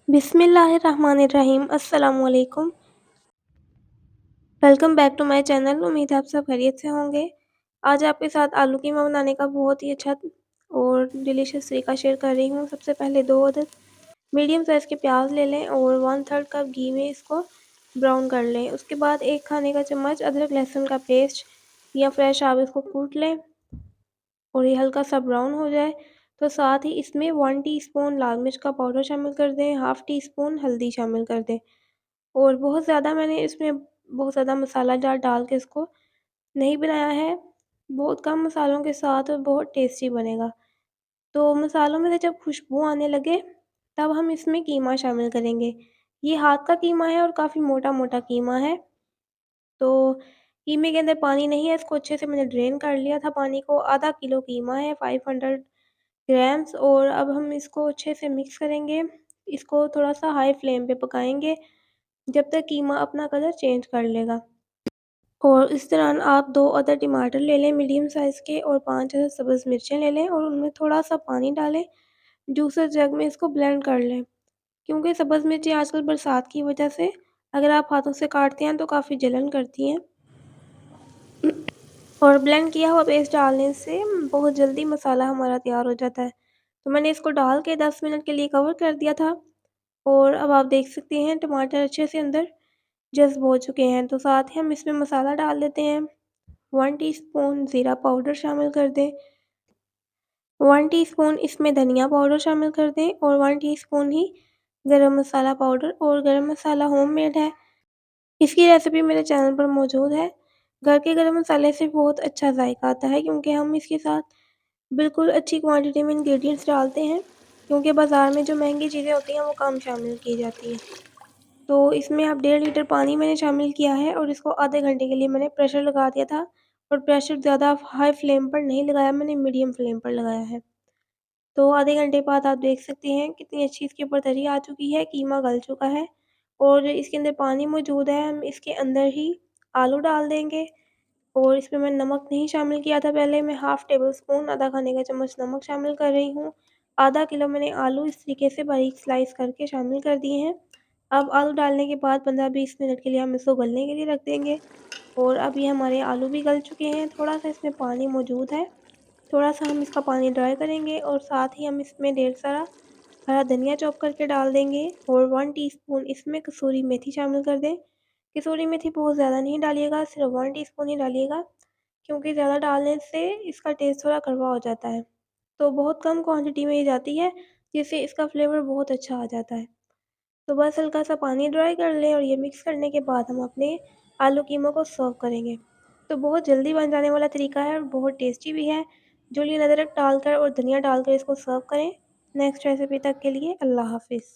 बिस्मिल्लाहिर्रहमानिर्रहीम अस्सलाम वालेकुम। Welcome back to my channel. उम्मीद है आप सब खैरियत से होंगे। आज आपके साथ आलू कीमा बनाने का बहुत ही अच्छा और डिलीशियस तरीका शेयर कर रही हूँ। सबसे पहले 2 अदद मीडियम साइज़ के प्याज ले लें और 1/3 कप घी में इसको ब्राउन कर लें। उसके बाद 1 खाने का चम्मच अदरक लहसुन का पेस्ट या फ्रेश आप इसको कूट लें और ये हल्का सा ब्राउन हो जाए तो साथ ही इसमें 1 टीस्पून लाल मिर्च का पाउडर शामिल कर दें, हाफ़ टी स्पून हल्दी शामिल कर दें। और बहुत ज़्यादा मैंने इसमें बहुत ज़्यादा मसाला जार डाल के इसको नहीं बनाया है, बहुत कम मसालों के साथ और बहुत टेस्टी बनेगा। तो मसालों में से जब खुशबू आने लगे तब हम इसमें कीमा शामिल करेंगे। ये हाथ का कीमा है और काफ़ी मोटा-मोटा कीमा है। तो कीमे के अंदर पानी नहीं है, इसको अच्छे से मैंने ड्रेन कर लिया था पानी को। आधा किलो कीमा है 500 ग्राम्स और अब हम इसको अच्छे से मिक्स करेंगे। इसको थोड़ा-सा हाई फ्लेम पे पकाएँगे जब तक कीमा अपना कलर चेंज कर लेगा। और इस दौरान आप 2 अदद टमाटर ले लें मीडियम साइज़ के और 5 अदद सब्ज़ मिर्चें ले लें और उनमें थोड़ा-सा पानी डालें, जूसर जग में इसको ब्लेंड कर लें। क्योंकि सब्ज़ मिर्ची आजकल बरसात की वजह से अगर आप हाथों से काटते हैं तो काफ़ी जलन करती हैं। और ब्लेंड किया हुआ पेस्ट डालने से बहुत जल्दी मसाला हमारा तैयार हो जाता है। तो मैंने इसको डाल के 10 मिनट के लिए कवर कर दिया था और अब आप देख सकते हैं टमाटर अच्छे से अंदर जज़्ब हो चुके हैं। तो साथ ही हम इसमें मसाला डाल देते हैं। 1 टीस्पून ज़ीरा पाउडर शामिल कर दें, 1 टीस्पून इसमें धनिया पाउडर शामिल कर दें और 1 टीस्पून ही गरम मसाला पाउडर। और गरम मसाला होममेड है, इसकी रेसिपी मेरे चैनल पर मौजूद है। घर के गरम मसाले से बहुत अच्छा जायका आता है क्योंकि हम इसके साथ बिल्कुल अच्छी क्वांटिटी में इंग्रेडिएंट्स डालते हैं, क्योंकि बाज़ार में जो महंगी चीज़ें होती हैं वो कम शामिल की जाती हैं। तो इसमें अब 1.5 लीटर पानी मैंने शामिल किया है और इसको आधे घंटे के लिए मैंने प्रेशर लगा दिया था। और प्रेशर ज़्यादा हाई फ्लेम पर नहीं लगाया, मैंने मीडियम फ्लेम पर लगाया है। तो आधे घंटे बाद आप देख सकते हैं कितनी अच्छी इसके ऊपर तरी आ चुकी है, कीमा गल चुका है और इसके अंदर पानी मौजूद है। हम इसके अंदर ही आलू डाल देंगे और इसमें मैंने नमक नहीं शामिल किया था पहले, मैं हाफ़ टेबल स्पून आधा खाने का चम्मच नमक शामिल कर रही हूँ। आधा किलो मैंने आलू इस तरीके से बारीक स्लाइस करके शामिल कर दिए हैं। अब आलू डालने के बाद 15-20 मिनट के लिए हम इसको गलने के लिए रख देंगे और अब ये हमारे आलू भी गल चुके हैं। थोड़ा-सा इसमें पानी मौजूद है, थोड़ा-सा हम इसका पानी ड्राई करेंगे और साथ ही हम इसमें ढेर सारा हरा धनिया चॉप करके डाल देंगे और 1 टीस्पून इसमें कसूरी मेथी शामिल कर दें। कसूरी मेथी बहुत ज़्यादा नहीं डालिएगा, सिर्फ 1 टीस्पून ही डालिएगा, क्योंकि ज़्यादा डालने से इसका टेस्ट थोड़ा कड़वा हो जाता है। तो बहुत कम क्वांटिटी में ये जाती है, जिससे इसका फ्लेवर बहुत अच्छा आ जाता है। तो बस हल्का सा पानी ड्राई कर लें और ये मिक्स करने के बाद हम अपने आलू कीमा को सर्व करेंगे। तो बहुत जल्दी बन जाने वाला तरीका है और बहुत टेस्टी भी है। जुलियन अदरक डालकर और धनिया डालकर इसको सर्व करें। नेक्स्ट रेसिपी तक के लिए अल्लाह हाफ़िज़।